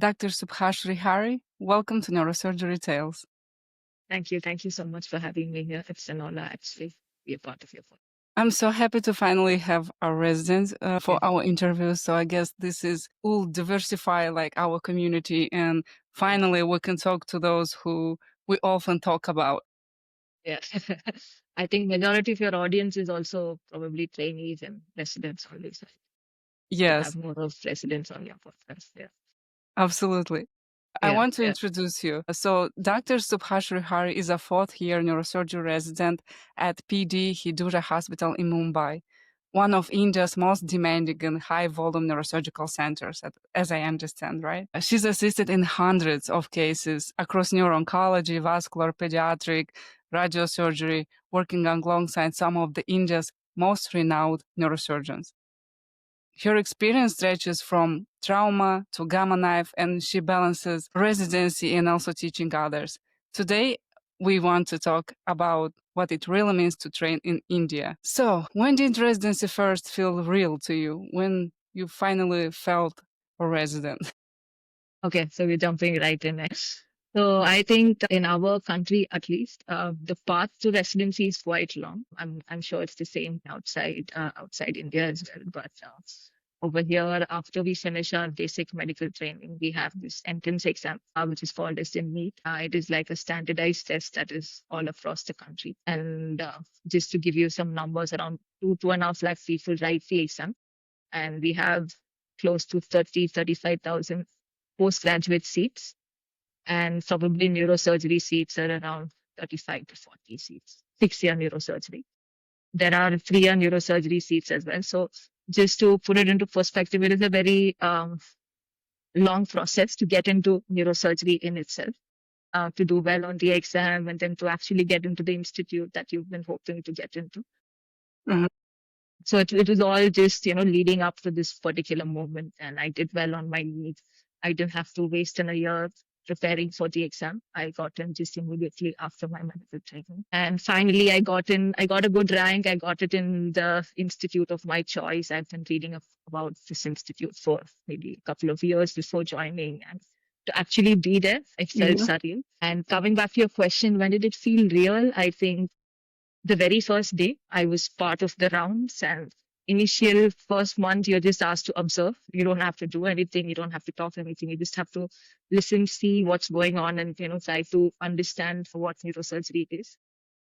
Dr. Subhashree Hari. Welcome to Neurosurgery Tales. Thank you. Thank you so much for having me here. It's an honor actually to be a part of your podcast. I'm so happy to finally have a resident for our interview. So I guess will diversify like our community, and finally we can talk to those who we often talk about. Yeah. I think majority of your audience is also probably trainees and residents always. Yes, Have more of residents on your podcast. Yeah. absolutely. I want to introduce you. So, Dr. Subhashree Hari is a fourth-year neurosurgery resident at PD Hinduja Hospital in Mumbai, one of India's most demanding and high-volume neurosurgical centers, as I understand, right? She's assisted in hundreds of cases across neuro-oncology, vascular, pediatric, radiosurgery, working alongside some of the India's most renowned neurosurgeons. Her experience stretches from trauma to gamma knife, and she balances residency and also teaching others. Today, we want to talk about what it really means to train in India. So, when did residency first feel real to you? When you finally felt a resident? Okay, so we're jumping right in next. So I think in our country, at least, the path to residency is quite long. I'm sure it's the same outside India as well. But over here, after we finish our basic medical training, we have this entrance exam, which is called as the NEET. It is like a standardized test that is all across the country. And just to give you some numbers, around 2.5 lakh people write the exam, and we have close to 35,000 postgraduate seats, and probably neurosurgery seats are around 35 to 40 seats, 6-year neurosurgery. There are 3-year neurosurgery seats as well. So just to put it into perspective, it is a very long process to get into neurosurgery in itself, to do well on the exam and then to actually get into the institute that you've been hoping to get into. Mhm. So it was all just, leading up to this particular moment. And I did well on my NEET. I didn't have to waste a year preparing for the exam. I got in just immediately after my medical training. And finally, I got a good rank. I got it in the institute of my choice. I've been reading about this institute for maybe a couple of years before joining. And to actually be there, it felt surreal. And coming back to your question, when did it feel real? I think the very first day I was part of the rounds, and initial first month you're just asked to observe. You don't have to do anything. You don't have to talk anything. You just have to listen, see what's going on, and try to understand what neurosurgery is.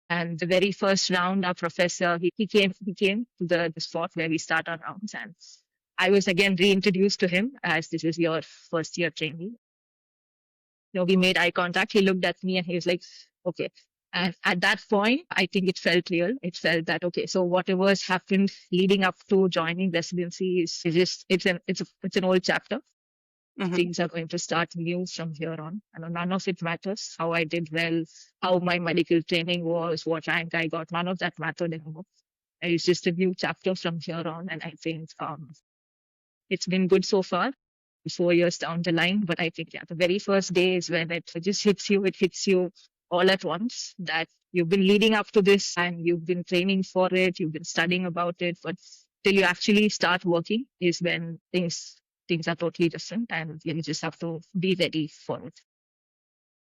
And the very first round, our professor he came to the spot where we start our rounds, and I was again reintroduced to him as this is your first year trainee. We made eye contact. He looked at me and he was like, okay. And at that point, I think it felt real. It felt that, okay, so whatever has happened leading up to joining residency is just, it's an old chapter. Mhm. Things are going to start new from here on. And none of it matters. How I did well, how my medical training was, what rank I got, none of that mattered anymore. It's just a new chapter from here on. And I think it's been good so far, 4 years down the line. But I think, the very first day is when it just hits you. It hits you all at once that you've been leading up to this and you've been training for it, you've been studying about it, but till you actually start working is when things are totally different, and you just have to be ready for it.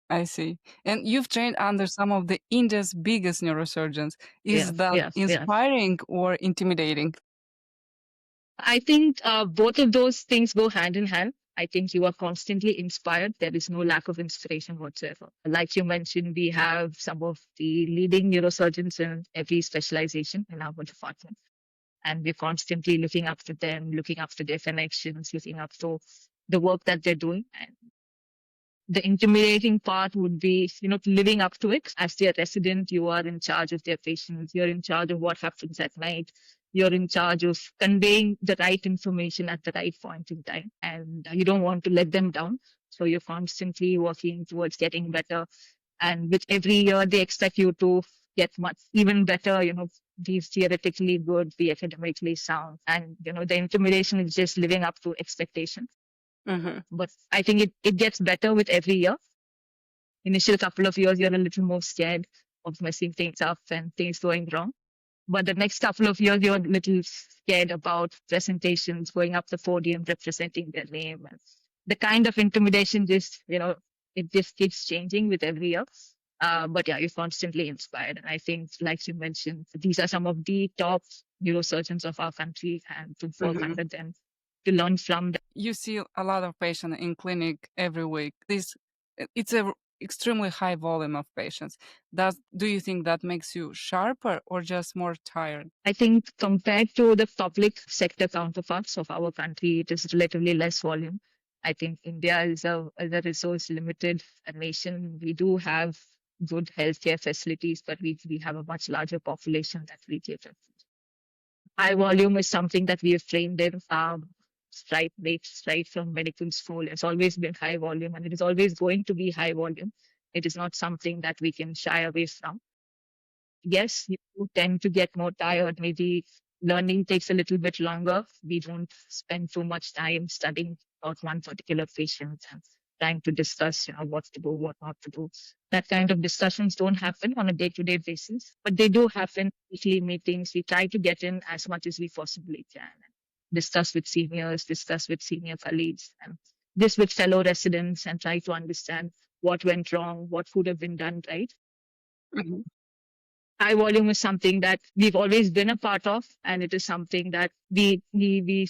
I see. And you've trained under some of the India's biggest neurosurgeons. Is that inspiring or intimidating? I think both of those things go hand in hand. I think you are constantly inspired. There is no lack of inspiration whatsoever. Like you mentioned, we have some of the leading neurosurgeons in every specialization in our department. And we're constantly looking up to them, looking up to their connections, looking up to the work that they're doing. And the intimidating part would be, living up to it. As their resident, you are in charge of their patients. You're in charge of what happens at night. You're in charge of conveying the right information at the right point in time. And you don't want to let them down. So you're constantly working towards getting better. And with every year, they expect you to get much even better, be theoretically good, be academically sound. And, the intimidation is just living up to expectations. Mm-hmm. But I think it gets better with every year. Initial couple of years, you're a little more scared of messing things up and things going wrong. But the next couple of years, you're a little scared about presentations, going up the podium, representing their name, and the kind of intimidation just, it just keeps changing with every year. But yeah, you're constantly inspired. And I think, like you mentioned, these are some of the top neurosurgeons of our country, and to work Mhm. under them, to learn from them. You see a lot of patients in clinic every week. It's a extremely high volume of patients. Do you think that makes you sharper or just more tired? I think compared to the public sector counterparts of our country, it is relatively less volume. I think India is a resource limited nation. We do have good healthcare facilities, but we have a much larger population that we cater to. High volume is something that we have trained in right from medical school. It's always been high volume, and it is always going to be high volume. It is not something that we can shy away from. Yes, you tend to get more tired. Maybe learning takes a little bit longer. We don't spend too much time studying about one particular patient and trying to discuss, what to do, what not to do. That kind of discussions don't happen on a day-to-day basis, but they do happen weekly meetings. We try to get in as much as we possibly can. Discuss with seniors, discuss with senior colleagues, and this with fellow residents, and try to understand what went wrong, what could have been done right. Mhm. High volume is something that we've always been a part of, and it is something that we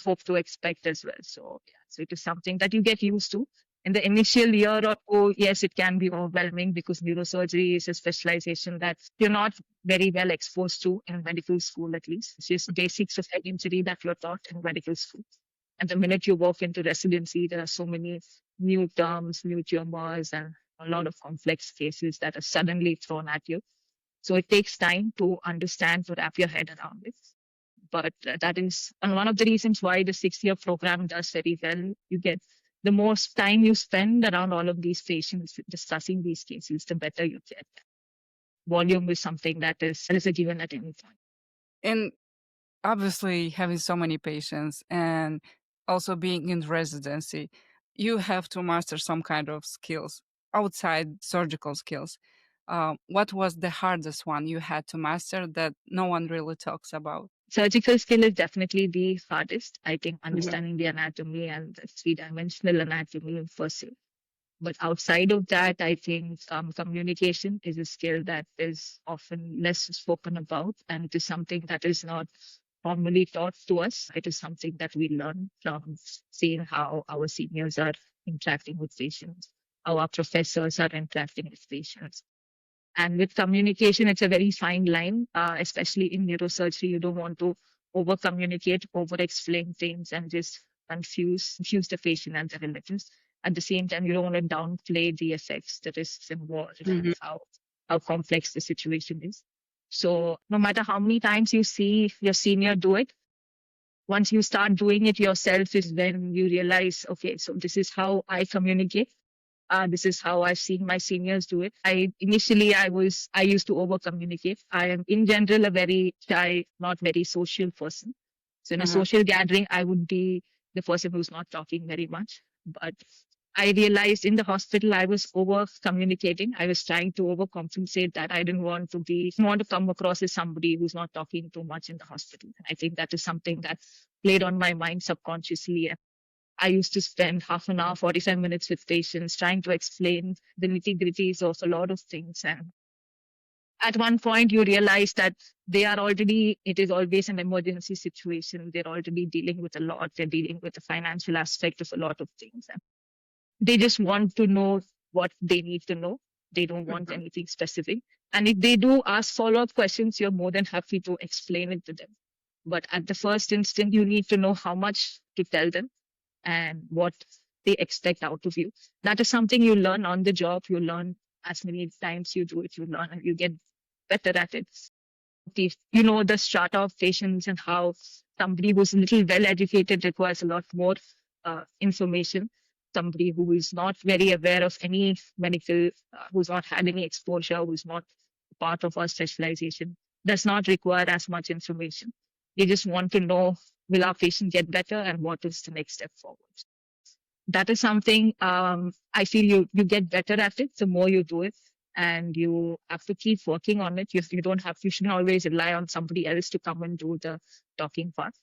hope to expect as well. So yeah, so it is something that you get used to. In the initial year or two, yes, it can be overwhelming because neurosurgery is a specialization that you're not very well exposed to in medical school, at least. It's just basics of head injury that you're taught in medical school. And the minute you walk into residency, there are so many new terms, new tumors, and a lot of complex cases that are suddenly thrown at you. So it takes time to understand, to wrap your head around it. But that is and one of the reasons why the 6 year program does very well. You get the most time you spend around all of these patients discussing these cases, the better you get. Volume is something that is a given at any time. And obviously, having so many patients and also being in residency, you have to master some kind of skills outside surgical skills. What was the hardest one you had to master that no one really talks about? Surgical skill is definitely the hardest. I think Mhm. understanding the anatomy and the three-dimensional anatomy per se. But outside of that, I think communication is a skill that is often less spoken about, and it is something that is not formally taught to us. It is something that we learn from seeing how our seniors are interacting with patients, how our professors are interacting with patients. And with communication, it's a very fine line, especially in neurosurgery. You don't want to over communicate, over explain things, and just confuse the patient and the relatives. At the same time, you don't want to downplay the effects, the risks involved, and Mhm. how complex the situation is. So, no matter how many times you see your senior do it, once you start doing it yourself, is when you realize, okay, so this is how I communicate. This is how I've seen my seniors do it. I used to over communicate. I am in general a very shy, not very social person. So in a Uh-huh. social gathering, I would be the person who's not talking very much. But I realized in the hospital I was over communicating. I was trying to overcompensate that. I didn't want to come across as somebody who's not talking too much in the hospital. I think that is something that played on my mind subconsciously. I used to spend half an hour, 45 minutes with patients trying to explain the nitty gritties of a lot of things. And at one point, you realize that it is always an emergency situation. They're already dealing with a lot. They're dealing with the financial aspect of a lot of things. And they just want to know what they need to know. They don't want Mhm. anything specific. And if they do ask follow up questions, you're more than happy to explain it to them. But at the first instant, you need to know how much to tell them and what they expect out of you. That is something you learn on the job. You learn as many times you do it, you learn and you get better at it. You know the strata of patients and how somebody who's a little well educated requires a lot more information. Somebody who is not very aware of any medical, who's not had any exposure, who's not part of our specialization, does not require as much information. They just want to know, will our patient get better and what is the next step forward? That is something I feel you get better at it the more you do it, and you have to keep working on it. You shouldn't always rely on somebody else to come and do the talking part.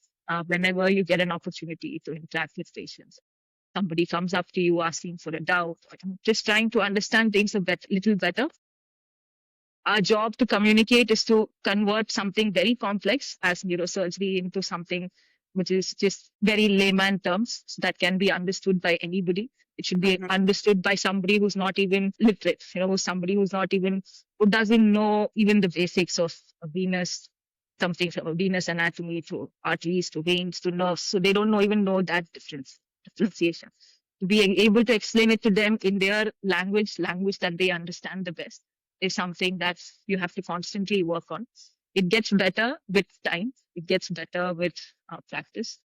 Whenever you get an opportunity to interact with patients, somebody comes up to you asking for a doubt, just trying to understand things a little better. Our job to communicate is to convert something very complex as neurosurgery into something which is just very layman terms that can be understood by anybody. It should be understood by somebody who's not even literate, somebody who doesn't know even the basics of venous, something from venous anatomy to arteries to veins to nerves. So they don't even know that differentiation. Being able to explain it to them in their language that they understand the best is something that you have to constantly work on. It gets better with time. It gets better with practice.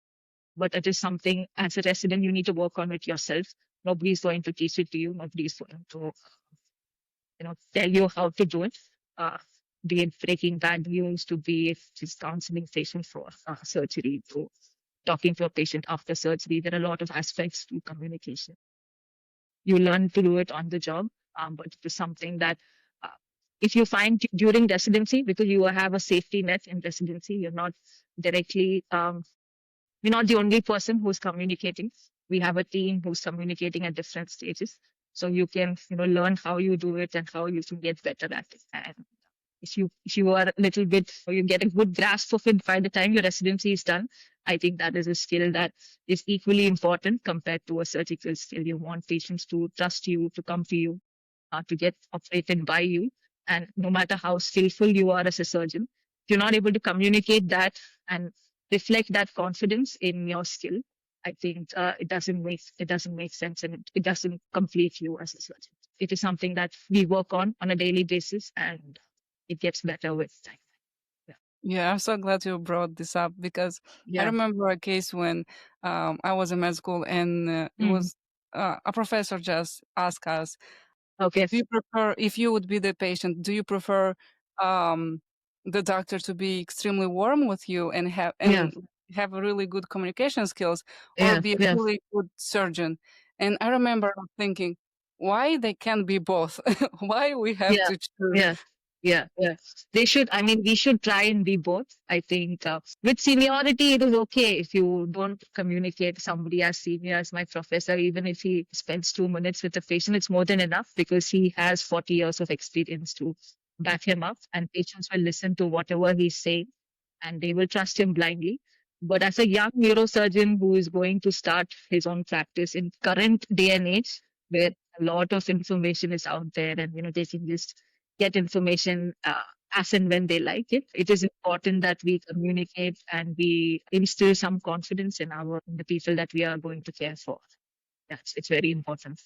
But it is something as a resident you need to work on it yourself. Nobody's going to teach it to you. Nobody's going to, tell you how to do it. Be it breaking bad news, to be it just counseling patients for surgery, to talking to a patient after surgery. There are a lot of aspects to communication. You learn to do it on the job, but it is something that uh, if you find during residency, because you have a safety net in residency, you're not directly, you're not the only person who's communicating. We have a team who's communicating at different stages. So you can, learn how you do it and how you can get better at it. And if you are a little bit, or you get a good grasp of it by the time your residency is done, I think that is a skill that is equally important compared to a surgical skill. You want patients to trust you, to come to you, to get operated by you. And no matter how skillful you are as a surgeon, if you're not able to communicate that and reflect that confidence in your skill, I think it doesn't make sense, and it doesn't complete you as a surgeon. It is something that we work on a daily basis, and it gets better with time. Yeah. Yeah, I'm so glad you brought this up because I Yeah. remember a case when I was in med school and it Mm. was a professor just asked us, Okay. do you prefer, if you would be the patient, do you prefer um, the doctor to be extremely warm with you and Yeah. have really good communication skills, or Yeah. be a Yeah. really good surgeon? And I remember thinking, why they can't be both? Why we have Yeah. to choose? Yeah. Yeah. Yeah. We should try and be both. I think with seniority, it is okay if you don't communicate somebody as senior as my professor, even if he spends 2 minutes with the patient, it's more than enough because he has 40 years of experience to back him up, and patients will listen to whatever he's saying and they will trust him blindly. But as a young neurosurgeon who is going to start his own practice in current day and age, where a lot of information is out there, and they can just get information as and when they like it, it is important that we communicate and we instill some confidence in the people that we are going to care for. That's it's very important.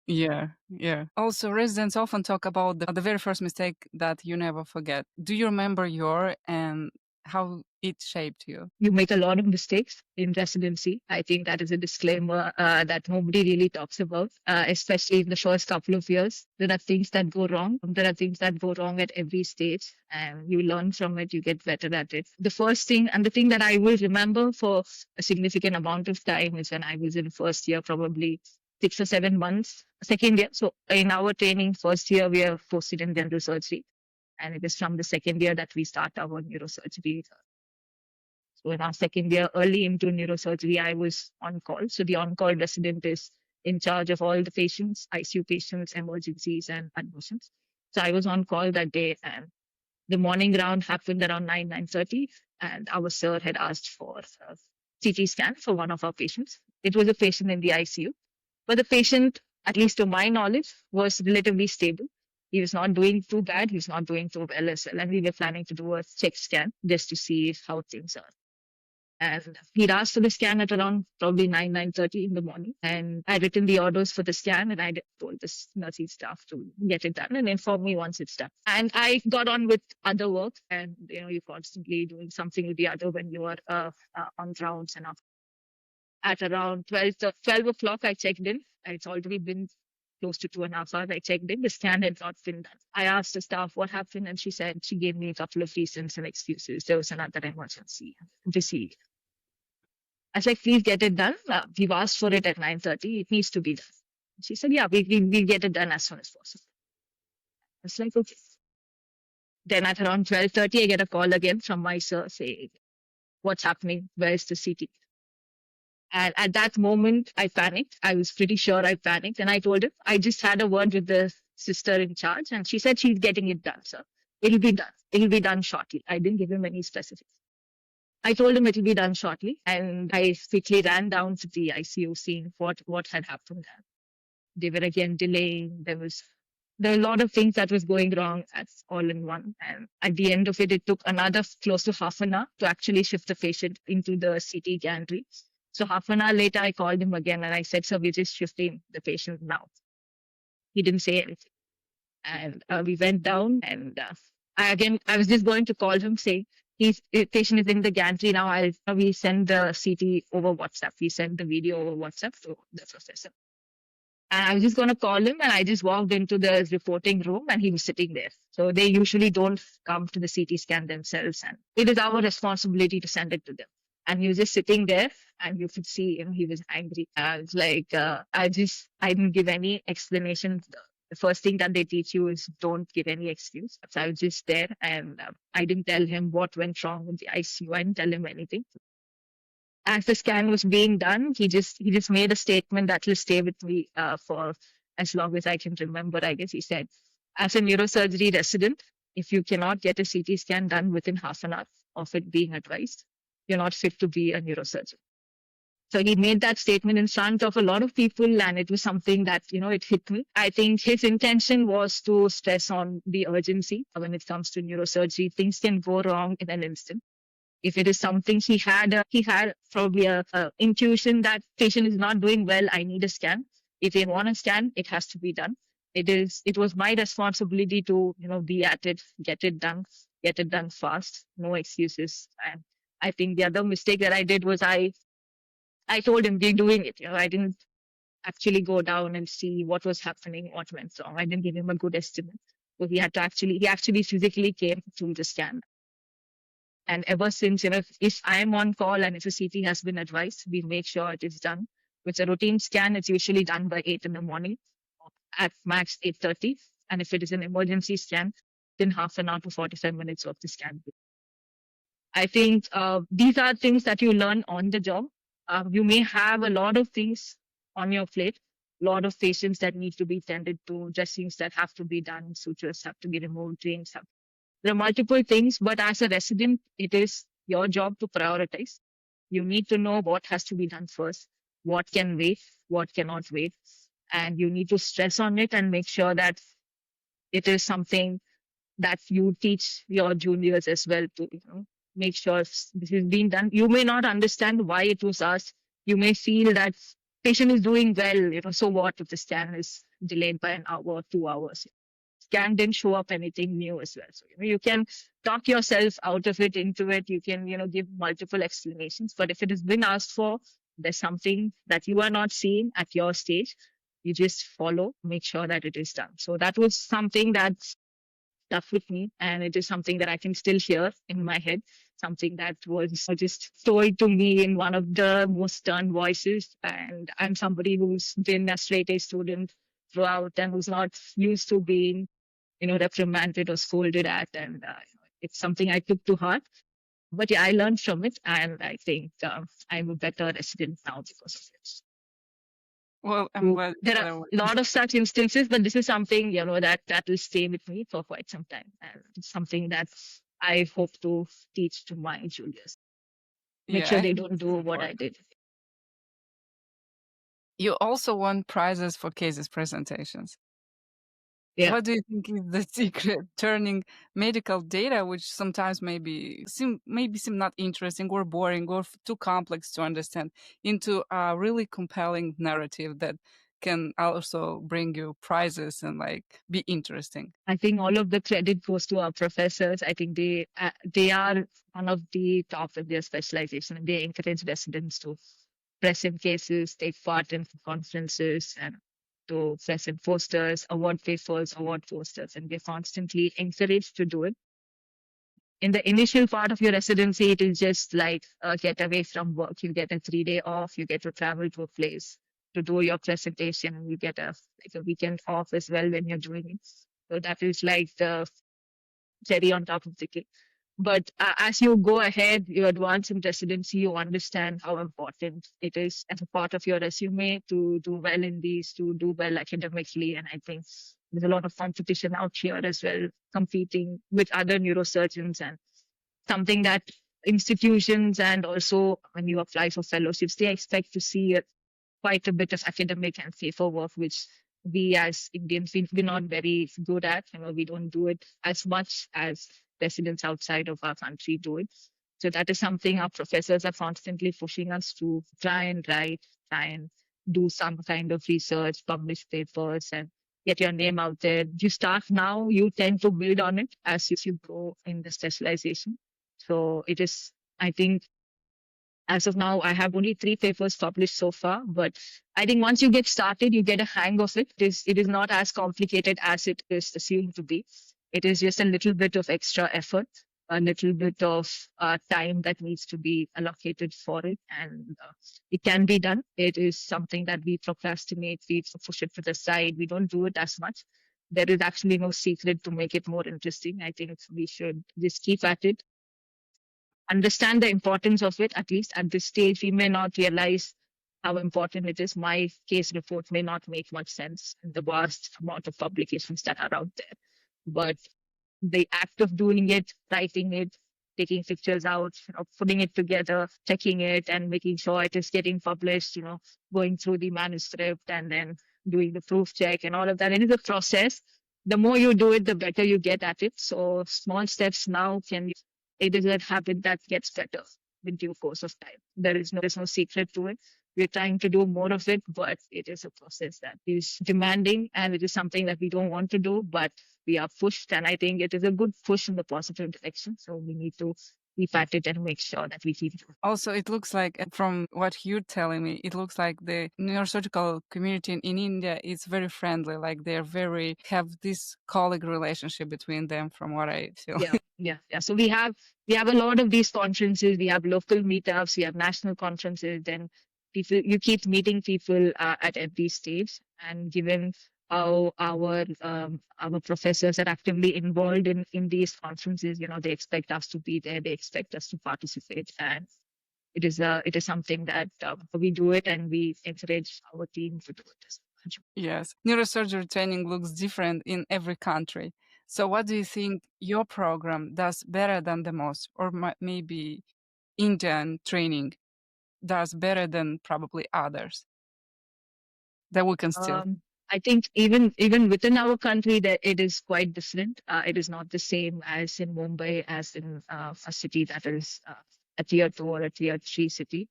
Yeah, yeah. Also, residents often talk about the very first mistake that you never forget. Do you remember your and how it shaped you? You make a lot of mistakes in residency. I think that is a disclaimer that nobody really talks about, especially in the first couple of years. There are things that go wrong. There are things that go wrong at every stage, and you learn from it, you get better at it. The first thing, and the thing that I will remember for a significant amount of time, is when I was in first year, probably 6 or 7 months, second year. So in our training, first year, we are posted in general surgery. And it is from the second year that we start our neurosurgery. So in our second year, early into neurosurgery, I was on call. So the on-call resident is in charge of all the patients, ICU patients, emergencies, and admissions. So I was on call that day, and the morning round happened around 9:30, and our sir had asked for a CT scan for one of our patients. It was a patient in the ICU, but the patient, at least to my knowledge, was relatively stable. He was not doing too bad. He was not doing too well as well. And we were planning to do a check scan just to see how things are. And he'd asked for the scan at around probably 9:30 in the morning. And I'd written the orders for the scan, and I told this nursing staff to get it done and inform me once it's done. And I got on with other work, and you're constantly doing something with the other when you are on rounds and up. At around 12 o'clock, I checked in, and it's already been close to 2.5 hours. I checked in, the scan had not been done. I asked the staff what happened, and she gave me a couple of reasons and excuses. There was another emergency, disease. I was like, please get it done. We've asked for it at 9:30. It needs to be done. She said, yeah, we'll get it done as soon as possible. I was like, okay. Then at around 12:30, I get a call again from my sir saying, what's happening? Where is the CT? And at that moment, I panicked. I was pretty sure I panicked. And I told him, I just had a word with the sister in charge, and she said she's getting it done, sir. It'll be done. It'll be done shortly. I didn't give him any specifics. I told him it'll be done shortly. And I quickly ran down to the ICU, seeing what had happened. They were again delaying. There were a lot of things that was going wrong at all in one. And at the end of it, it took another close to half an hour to actually shift the patient into the CT gantry. So half an hour later, I called him again and I said, "Sir, we're just shifting the patient now." He didn't say anything. And we went down, and I was just going to call him, say, patient is in the gantry now. We send the CT over WhatsApp. We send the video over WhatsApp to the professor. And I was just going to call him, and I just walked into the reporting room, and he was sitting there. So they usually don't come to the CT scan themselves, and it is our responsibility to send it to them. And he was just sitting there, and you could see, he was angry. I was like, I didn't give any explanation. The first thing that they teach you is don't give any excuse. So I was just there, and I didn't tell him what went wrong with the ICU. I didn't tell him anything. As the scan was being done, he just made a statement that will stay with me for as long as I can remember. I guess he said, as a neurosurgery resident, if you cannot get a CT scan done within half an hour of it being advised, you're not fit to be a neurosurgeon. So he made that statement in front of a lot of people, and it was something that, it hit me. I think his intention was to stress on the urgency when it comes to neurosurgery. Things can go wrong in an instant. If it is something he had probably a intuition that patient is not doing well, I need a scan. If they want a scan, it has to be done. It was my responsibility to, be at it, get it done fast, no excuses. And I think the other mistake that I did was I told him we're doing it. I didn't actually go down and see what was happening, what went wrong. I didn't give him a good estimate. So he actually physically came to the scan. And ever since, if I am on call and if a CT has been advised, we make sure it is done. With a routine scan, it's usually done by 8 in the morning, at max 8:30. And if it is an emergency scan, then half an hour to 45 minutes of the scan. I think these are things that you learn on the job. You may have a lot of things on your plate, a lot of patients that need to be tended to, dressings that have to be done, sutures have to be removed, drains have. There are multiple things, but as a resident, it is your job to prioritize. You need to know what has to be done first, what can wait, what cannot wait, and you need to stress on it and make sure that it is something that you teach your juniors as well to, make sure this is being done. You may not understand why it was asked. You may feel that patient is doing well, so what if the scan is delayed by an hour or 2 hours? Scan didn't show up anything new as well. So, you can talk yourself out of it, into it. You can, give multiple explanations. But if it has been asked for, there's something that you are not seeing at your stage. You just follow, make sure that it is done. So that was something that's tough with me. And it is something that I can still hear in my head. Something that was just told to me in one of the most stern voices. And I'm somebody who's been a straight A student throughout and who's not used to being, reprimanded or scolded at. And it's something I took to heart. But yeah, I learned from it. And I think I'm a better resident now because of it. Well, I'm glad. There are a lot of such instances, but this is something, that will stay with me for quite some time. And it's something that I hope to teach to my juniors. Make sure they don't do what I did. You also won prizes for cases presentations. Yeah. What do you think is the secret turning medical data, which sometimes seem not interesting or boring or too complex to understand, into a really compelling narrative that can also bring you prizes and be interesting? I think all of the credit goes to our professors. I think they are one of the top in their specialization, and they encourage residents to present cases, take part in conferences, and to present posters, award papers, award posters, and we're constantly encouraged to do it. In the initial part of your residency, it is just like a getaway from work. You get a 3-day off, you get to travel to a place to do your presentation, and you get a weekend off as well when you're doing it. So that is like the cherry on top of the cake. But as you go ahead, you advance in residency, you understand how important it is as a part of your resume to do well in these, to do well academically. And I think there's a lot of competition out here as well, competing with other neurosurgeons, and something that institutions and also when you apply for fellowships, they expect to see quite a bit of academic and paperwork, which we as Indians, we're not very good at. We don't do it as much as residents outside of our country do it. So that is something our professors are constantly pushing us to try and write, try and do some kind of research, publish papers, and get your name out there. You start now, you tend to build on it as you grow in the specialization. So it is, I think, as of now, I have only 3 papers published so far, but I think once you get started, you get a hang of it. It is not as complicated as it is assumed to be. It is just a little bit of extra effort, a little bit of time that needs to be allocated for it, and it can be done. It is something that we procrastinate, we push it to the side, we don't do it as much. There is actually no secret to make it more interesting. I think we should just keep at it, understand the importance of it. At least at this stage, we may not realize how important it is. My case report may not make much sense in the vast amount of publications that are out there. But the act of doing it, writing it, taking pictures out, putting it together, checking it, and making sure it is getting published, going through the manuscript and then doing the proof check and all of that. It is a process. The more you do it, the better you get at it. So small steps now can, it is a habit that gets better with due course of time. There's no secret to it. We're trying to do more of it, but it is a process that is demanding, and it is something that we don't want to do, but we are pushed. And I think it is a good push in the positive direction. So we need to keep at it and make sure that we keep it. Also, it looks like, from what you're telling me, it looks like the neurosurgical community in India is very friendly. Like they're have this colleague relationship between them, from what I feel. Yeah. So we have a lot of these conferences. We have local meetups. We have national conferences. Then you keep meeting people at every stage. And given how our professors are actively involved in these conferences, they expect us to be there. They expect us to participate, and it is something that we do it, and we encourage our team to do it as well. Yes, neurosurgery training looks different in every country. So what do you think your program does better than the most, or maybe Indian training does better than probably others that we can still? I think even within our country, that it is quite different. It is not the same as in Mumbai, as in a city that is a tier 2 or a tier 3 city.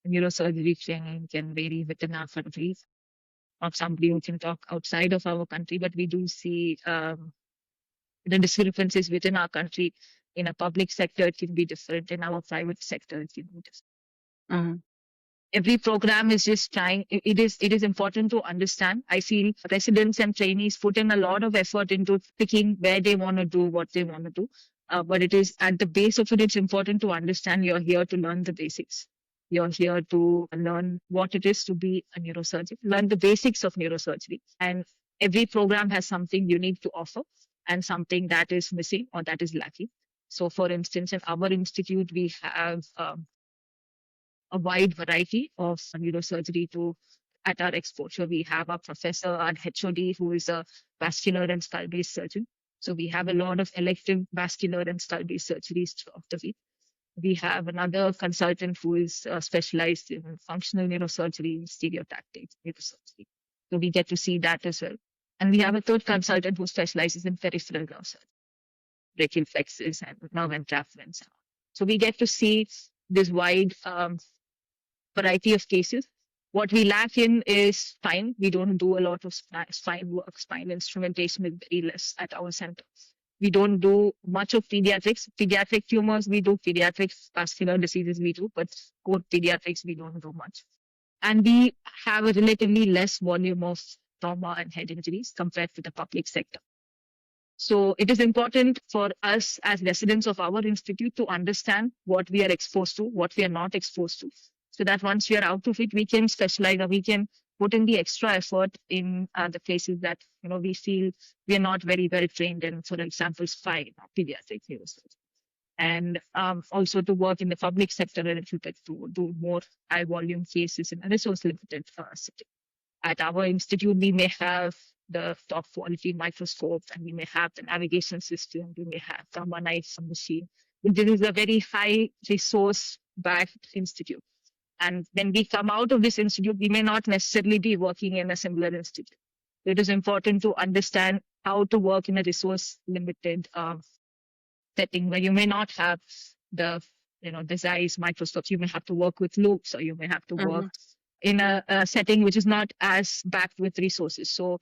Neurosurgery training can vary within our country. Not somebody who can talk outside of our country, but we do see the discrepancies within our country. In a public sector, it can be different. In our private sector, it can be different. Every program is just trying. It is important to understand. I feel residents and trainees put in a lot of effort into picking where they want to do what they want to do. But it is at the base of it, it's important to understand you're here to learn the basics. You're here to learn what it is to be a neurosurgeon, learn the basics of neurosurgery. And every program has something unique to offer and something that is missing or that is lacking. So, for instance, in our institute, we have a wide variety of neurosurgery at our exposure. We have our professor, our HOD, who is a vascular and skull-based surgeon. So we have a lot of elective vascular and skull-based surgeries throughout the week. We have another consultant who is specialized in functional neurosurgery, stereotactic neurosurgery. So we get to see that as well. And we have a third consultant who specializes in peripheral nerve surgery, brachial plexus and nerve entrapments. So we get to see this wide variety of cases. What we lack in is spine. We don't do a lot of spine work. Spine instrumentation is very less at our center. We don't do much of pediatrics. Pediatric tumors, we do. Pediatric vascular diseases, we do. But core pediatrics, we don't do much. And we have a relatively less volume of trauma and head injuries compared to the public sector. So it is important for us as residents of our institute to understand what we are exposed to, what we are not exposed to, so that once we are out of it, we can specialize, or we can put in the extra effort in the places that we feel we are not very well trained in. For example, spine or pediatric neurosurgery. and also to work in the public sector a little bit to do more high volume cases in a resource limited setting. At our institute, we may have the top quality microscope and we may have the navigation system, we may have the harmonized machine. This is a very high resource backed institute. And when we come out of this institute, we may not necessarily be working in a similar institute. It is important to understand how to work in a resource limited setting where you may not have the the size microscopes. You may have to work with loops, or you may have to work in a setting which is not as backed with resources. So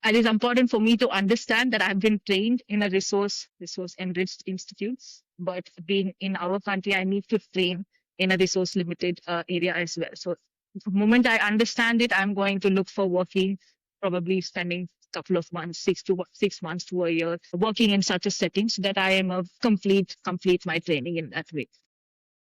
it is important for me to understand that I've been trained in a resource enriched institutes, but being in our country, I need to train in a resource limited area as well. So the moment I understand it, I'm going to look for working, probably spending a couple of months, 6 months to a year, working in such a setting so that I am a complete my training in that way.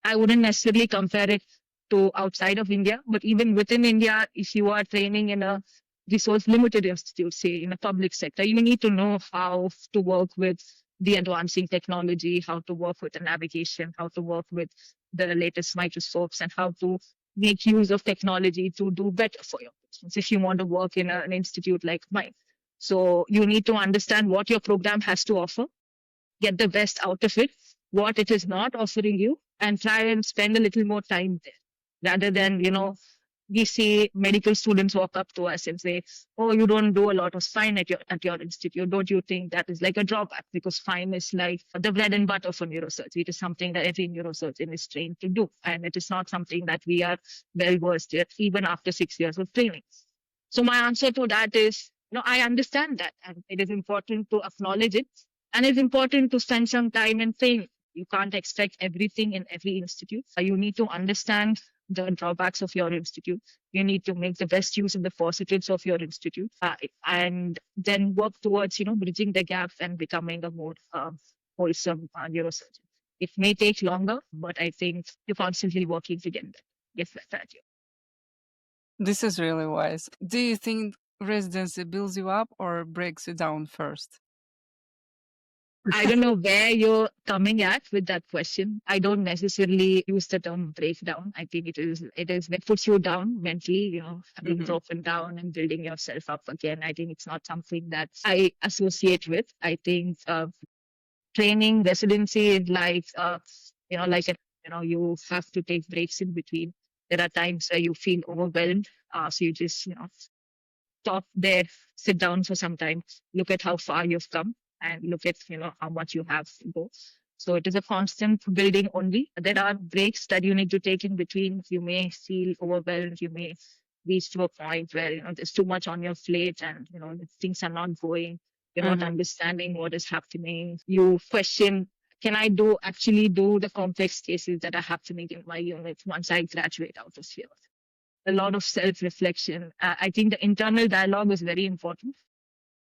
I wouldn't necessarily compare it to outside of India, but even within India, if you are training in a resource limited institute, say in a public sector, you need to know how to work with the advancing technology, how to work with the navigation, how to work with the latest microscopes, and how to make use of technology to do better for your patients if you want to work in an institute like mine. So you need to understand what your program has to offer, get the best out of it, what it is not offering you, and try and spend a little more time there rather than, we see medical students walk up to us and say, "Oh, you don't do a lot of spine at your institute. Don't you think that is like a drawback? Because spine is like the bread and butter for neurosurgery. It is something that every neurosurgeon is trained to do, and it is not something that we are well versed in, even after 6 years of training." So my answer to that is, I understand that, and it is important to acknowledge it, and it's important to spend some time and train. You can't expect everything in every institute. You need to understand the drawbacks of your institute. You need to make the best use of the positives of your institute, and then work towards, bridging the gap and becoming a more wholesome neurosurgeon. It may take longer, but I think you're constantly working to get better at you. This is really wise. Do you think residency builds you up or breaks you down first? I don't know where you're coming at with that question. I don't necessarily use the term breakdown. I think it is that puts you down mentally, being broken down and building yourself up again. I think it's not something that I associate with. I think training, residency is like, you have to take breaks in between. There are times where you feel overwhelmed. So you just, stop there, sit down for some time, look at how far you've come, and look at how much you have to go. So it is a constant building only. There are breaks that you need to take in between. You may feel overwhelmed. You may reach to a point where there's too much on your plate, and things are not going. You're not understanding what is happening. You question, can I actually do the complex cases that are happening in my unit once I graduate out of here? A lot of self-reflection. I think the internal dialogue is very important.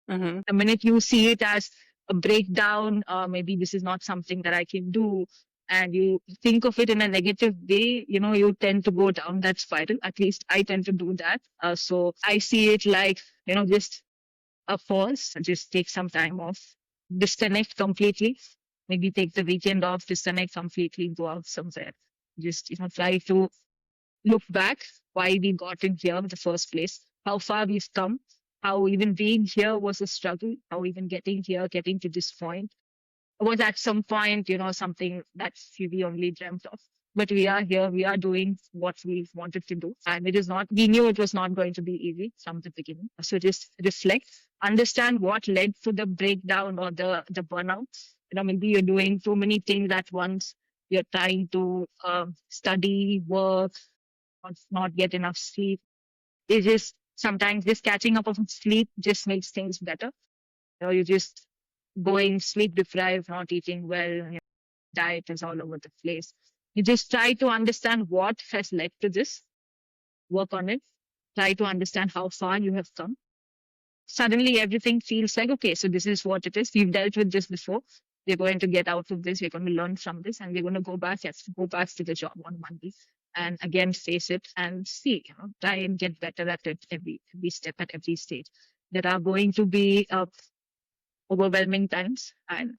The minute you see it as a breakdown, maybe this is not something that I can do, and you think of it in a negative way, you tend to go down that spiral. At least I tend to do that. So I see it like, just a pause, just take some time off, disconnect completely, maybe take the weekend off, disconnect completely, go out somewhere. Just, try to look back why we got in here in the first place, how far we've come, how even being here was a struggle, how even getting to this point was at some point, something that we only dreamt of. But we are here, we are doing what we wanted to do. And we knew it was not going to be easy from the beginning. So just reflect, understand what led to the breakdown or the burnout. Maybe you're doing too many things at once. You're trying to study, work, or not get enough sleep. It's just sometimes just catching up on sleep just makes things better. You're just going sleep deprived, not eating well, diet is all over the place. You just try to understand what has led to this, work on it, try to understand how far you have come. Suddenly everything feels like, okay, so this is what it is. We've dealt with this before. We're going to get out of this. We're going to learn from this, and we're going to go back to the job on Monday and again face it and see, try and get better at it every step at every stage. There are going to be overwhelming times, and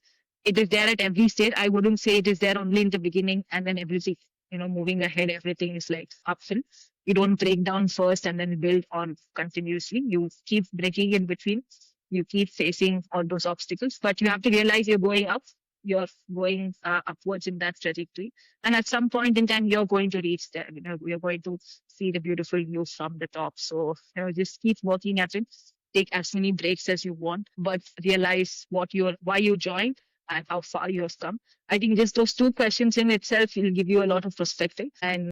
It is there at every stage. I wouldn't say it is there only in the beginning and then everything, moving ahead, everything is like uphill. You don't break down first and then build on continuously. You keep breaking in between. You keep facing all those obstacles, but you have to realize you're going up. You're going upwards in that trajectory. And at some point in time, you're going to reach there. You're going to see the beautiful view from the top. So, just keep working at it. Take as many breaks as you want, but realize why you joined and how far you have come. I think just those two questions in itself will give you a lot of perspective. And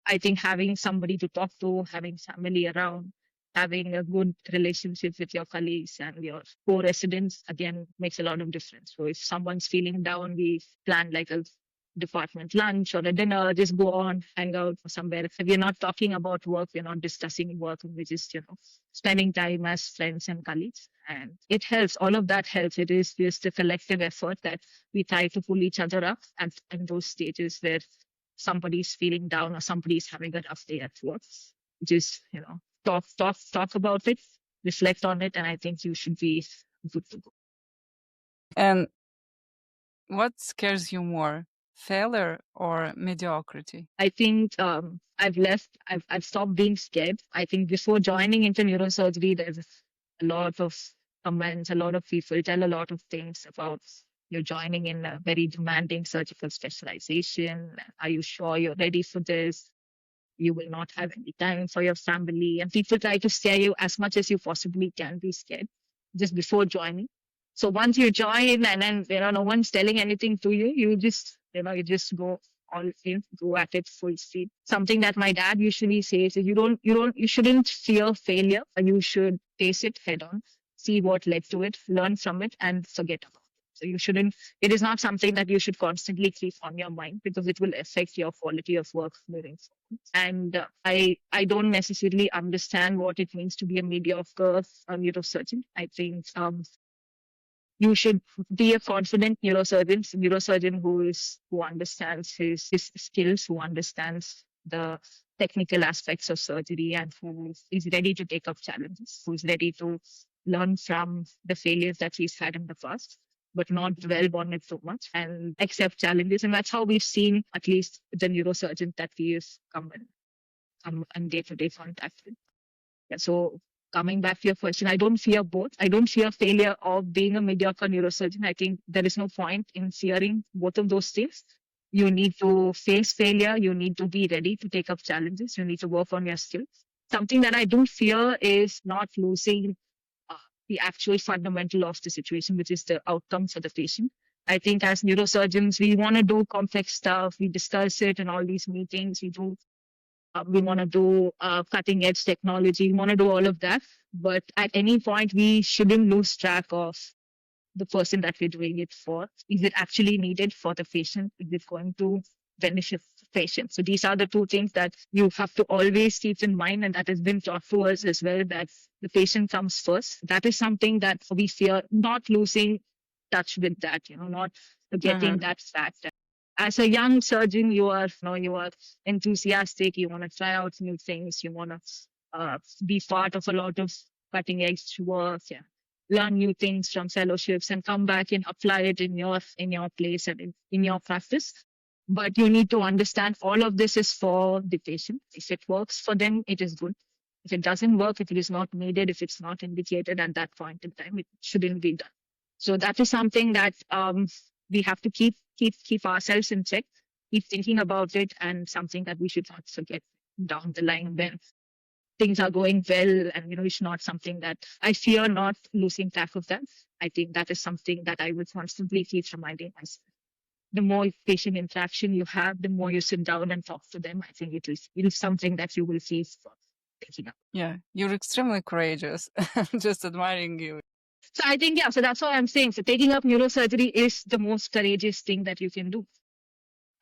I think having somebody to talk to, having family around, having a good relationship with your colleagues and your co-residents, again, makes a lot of difference. So if someone's feeling down, we plan like a department lunch or a dinner, just go on, hang out somewhere. If we're not talking about work, we're not discussing work, we're just, spending time as friends and colleagues. And it helps. All of that helps. It is just a collective effort that we try to pull each other up and in those stages where somebody's feeling down or somebody's having a rough day at work. Just, talk about it, reflect on it, and I think you should be good to go. And what scares you more, failure or mediocrity? I think I've stopped being scared. I think before joining into neurosurgery, there's a lot of comments, a lot of people tell a lot of things about you're joining in a very demanding surgical specialization. Are you sure you're ready for this? You will not have any time for your family. And people try to scare you as much as you possibly can be scared just before joining. So once you join and then, no one's telling anything to you, you just go all in, go at it full speed. Something that my dad usually says is you shouldn't fear failure. You should face it head on, see what led to it, learn from it and forget about it. So it is not something that you should constantly keep on your mind because it will affect your quality of work moving forward. And I don't necessarily understand what it means to be a mediocre neurosurgeon. I think you should be a confident neurosurgeon who understands his skills, who understands the technical aspects of surgery and who is ready to take up challenges, who is ready to learn from the failures that he's had in the past, but not dwell on it so much and accept challenges. And that's how we've seen at least the neurosurgeons that we've come in day-to-day contact with. Yeah, so coming back to your question, I don't fear both. I don't fear failure or being a mediocre neurosurgeon. I think there is no point in fearing both of those things. You need to face failure. You need to be ready to take up challenges. You need to work on your skills. Something that I do fear is not losing the actual fundamental of the situation, which is the outcome for the patient. I think as neurosurgeons, we want to do complex stuff. We discuss it in all these meetings. We want to do cutting edge technology. We want to do all of that. But at any point, we shouldn't lose track of the person that we're doing it for. Is it actually needed for the patient? Is it going to benefit the patient? So these are the two things that you have to always keep in mind. And that has been taught to us as well, that the patient comes first. That is something that we fear, not losing touch with that, not forgetting that fact. As a young surgeon, you are enthusiastic. You want to try out new things. You want to be part of a lot of cutting edge work. Yeah, learn new things from fellowships and come back and apply it in your place and in your practice. But you need to understand all of this is for the patient. If it works for them, it is good. If it doesn't work, if it is not needed, if it's not indicated at that point in time, it shouldn't be done. So that is something that we have to keep ourselves in check, keep thinking about it, and something that we should not forget down the line when things are going well. And it's not something that I fear not losing track of that. I think that is something that I will constantly keep reminding myself. The more patient interaction you have, the more you sit down and talk to them, I think it is something that you will see picking up. Yeah, you're extremely courageous. I'm just admiring you. So I think, so that's what I'm saying. So taking up neurosurgery is the most courageous thing that you can do.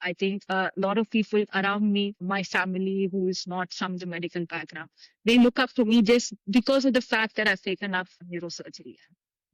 I think a lot of people around me, my family, who is not from the medical background, they look up to me just because of the fact that I've taken up neurosurgery.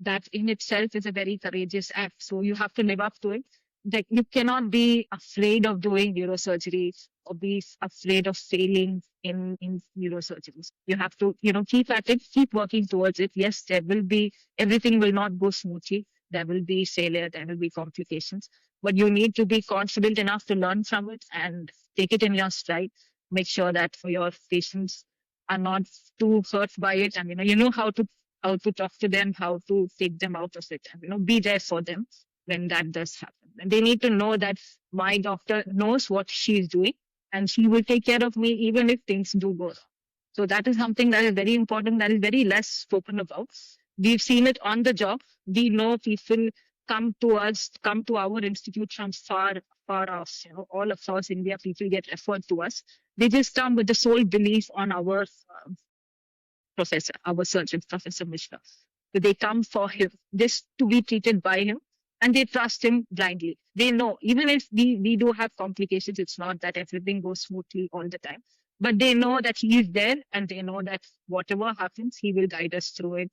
That in itself is a very courageous act. So you have to live up to it. Like you cannot be afraid of doing neurosurgery or be afraid of failing in neurosurgery. You have to, keep at it, keep working towards it. Yes, everything will not go smoothly. There will be failure, there will be complications, but you need to be confident enough to learn from it and take it in your stride. Make sure that your patients are not too hurt by it, and you know how to talk to them, how to take them out of it, and be there for them when that does happen. And they need to know that my doctor knows what she is doing, and she will take care of me even if things do go wrong. So that is something that is very important, that is very less spoken about. We've seen it on the job. We know people come to us, come to our institute from far off. All across India, people get referred to us. They just come with the sole belief on our professor, our surgeon, Professor Mishra. So they come for him, just to be treated by him, and they trust him blindly. They know, even if we do have complications, it's not that everything goes smoothly all the time. But they know that he is there, and they know that whatever happens, he will guide us through it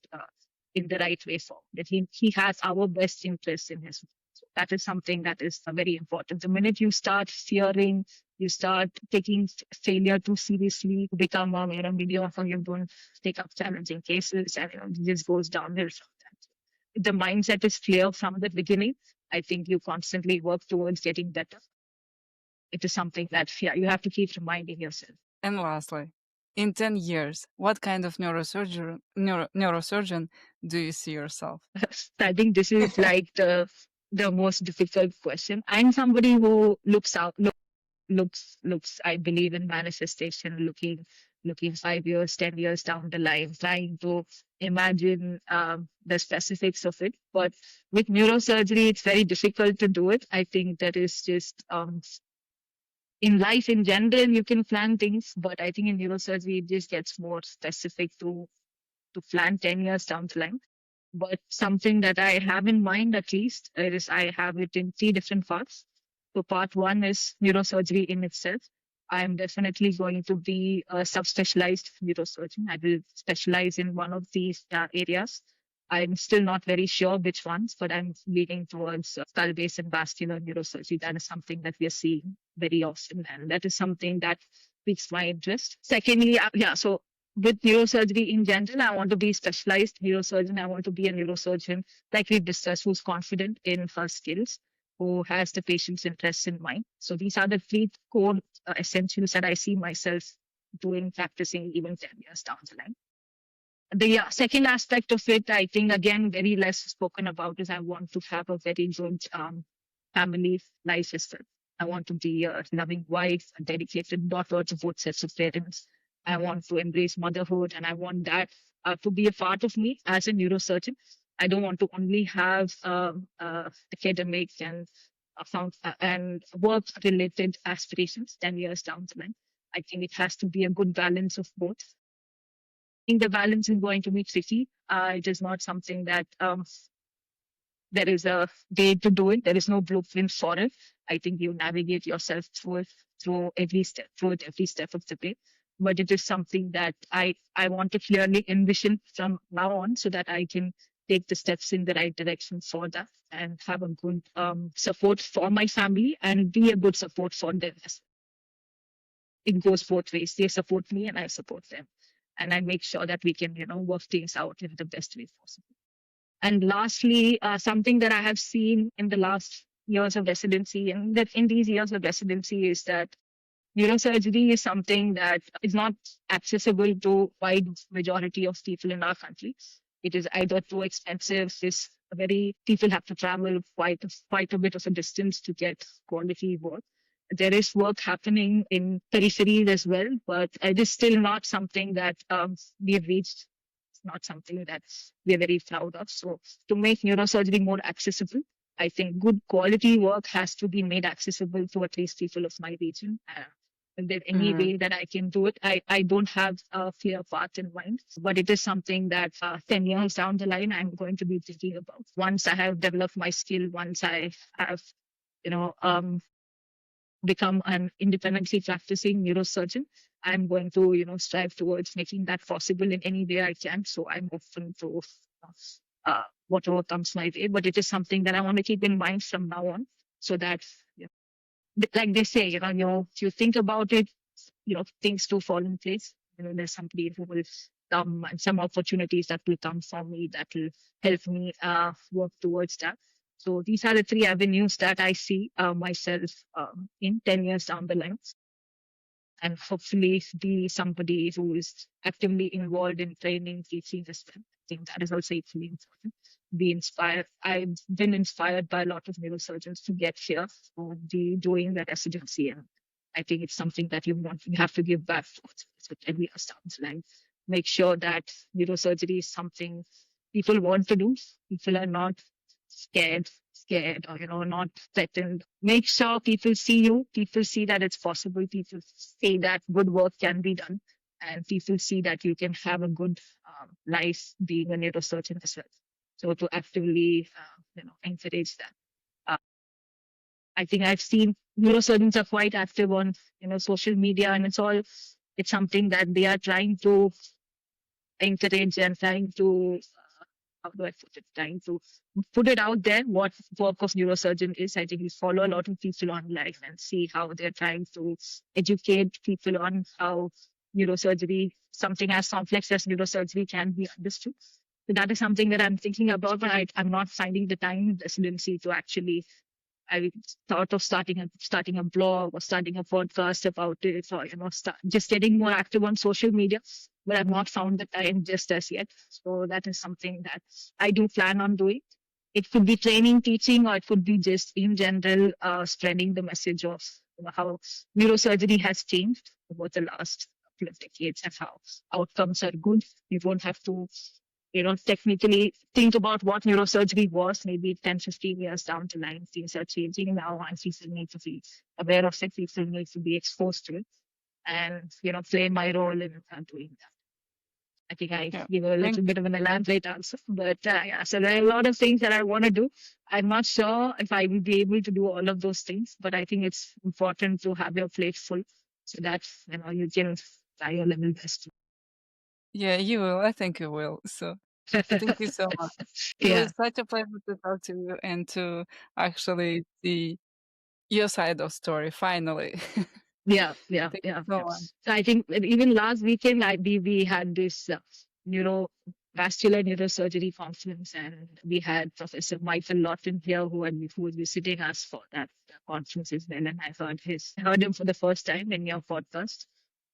in the right way forward. That he has our best interest in his mind. So that is something that is very important. The minute you start fearing, you start taking failure too seriously, you become a mediocre, you don't take up challenging cases, and it just goes downhill from that. If the mindset is clear from the beginning, I think you constantly work towards getting better. It is something that you have to keep reminding yourself. And lastly, in 10 years, what kind of neurosurgeon do you see yourself? I think this is like the most difficult question. I'm somebody who looks, I believe in manifestation, looking 5 years, 10 years down the line, trying to imagine the specifics of it. But with neurosurgery, it's very difficult to do it. I think that is just in life in general, you can plan things, but I think in neurosurgery, it just gets more specific to plan 10 years down the line. But something that I have in mind, at least, is I have it in 3 different parts. So part 1 is neurosurgery in itself. I am definitely going to be a subspecialized neurosurgeon. I will specialize in one of these areas. I'm still not very sure which ones, but I'm leaning towards skull base and vascular neurosurgery. That is something that we are seeing very often, and that is something that piques my interest. Secondly, so with neurosurgery in general, I want to be specialized neurosurgeon. I want to be a neurosurgeon, like we discussed, who's confident in her skills, who has the patient's interests in mind. So these are the 3 core essentials that I see myself doing, practicing even 10 years down the line. The second aspect of it, I think, again, very less spoken about, is I want to have a very good family life as well. I want to be a loving wife, a dedicated daughter to both sets of parents. I want to embrace motherhood, and I want that to be a part of me as a neurosurgeon. I don't want to only have academic and work-related aspirations 10 years down the line. I think it has to be a good balance of both. I think the balance is going to be tricky. It is not something that there is a way to do it. There is no blueprint for it. I think you navigate yourself through every step of the way. But it is something that I want to clearly envision from now on, so that I can take the steps in the right direction for that and have a good support for my family and be a good support for them. It goes both ways. They support me and I support them. And I make sure that we can, work things out in the best way possible. And lastly, something that I have seen in the last years of residency, and that in these years of residency, is that neurosurgery is something that is not accessible to wide majority of people in our country. It is either too expensive, people have to travel quite a bit of a distance to get quality work. There is work happening in peripheries as well, but it is still not something that we have reached. It's not something that we are very proud of. So to make neurosurgery more accessible, I think good quality work has to be made accessible to at least people of my region. If there's any way that I can do it, I don't have a clear path in mind, but it is something that 10 years down the line, I'm going to be thinking about. Once I have developed my skill, once I have, become an independently practicing neurosurgeon, I'm going to, strive towards making that possible in any way I can. So I'm open to whatever comes my way, but it is something that I want to keep in mind from now on, so that, like they say, if you think about it, things do fall in place. There's somebody who will come and some opportunities that will come for me that will help me work towards that. So these are the three avenues that I see myself in 10 years down the line, and hopefully be somebody who is actively involved in training, teaching as well. I think that is also equally important. Be inspired. I've been inspired by a lot of neurosurgeons to get here or be doing that residency. And I think it's something that you have to give back for. So every year sounds like make sure that neurosurgery is something people want to do. People are not scared or not threatened. Make sure people see you, people see that it's possible, people see that good work can be done, and people see that you can have a good life being a neurosurgeon as well. So to actively encourage that. uh, I think I've seen neurosurgeons are quite active on social media, and it's something that they are trying to encourage and trying to how do I put it? Trying to put it out there what work of neurosurgeon is. I think we follow a lot of people online and see how they're trying to educate people on how neurosurgery, something as complex as neurosurgery, can be understood. So that is something that I'm thinking about, but I'm not finding the time in residency to actually. I thought of starting a blog or starting a podcast about it, or just getting more active on social media. But I've not found the time just as yet. So that is something that I do plan on doing. It could be training, teaching, or it could be just in general spreading the message of how neurosurgery has changed over the last couple of decades and how outcomes are good. You won't have to technically think about what neurosurgery was maybe 10, 15 years down the line. Things are changing now, and people need to be aware of it. People need to be exposed to it and, play my role in doing that. I think I give a little bit of an elaborate answer, but yeah, so there are a lot of things that I want to do. I'm not sure if I will be able to do all of those things, but I think it's important to have your plate full so that, you can try your level best. Yeah, you will. I think you will. So thank you so much. It Yeah. was such a pleasure to talk to you and to actually see your side of story finally. Yeah. Thank you so much. So I think that even last weekend, we had this neurovascular neurosurgery conference, and we had Professor Michael Lawton here who was visiting us for that conference as well. And I heard him for the first time in your podcast.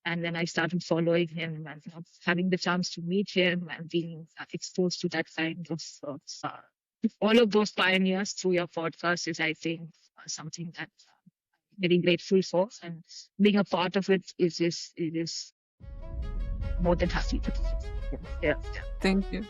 And then I started following him and having the chance to meet him and being exposed to that kind of all of those pioneers through your podcast is, I think, something that very grateful for, and being a part of it is more than happy to do. Yeah. Thank you.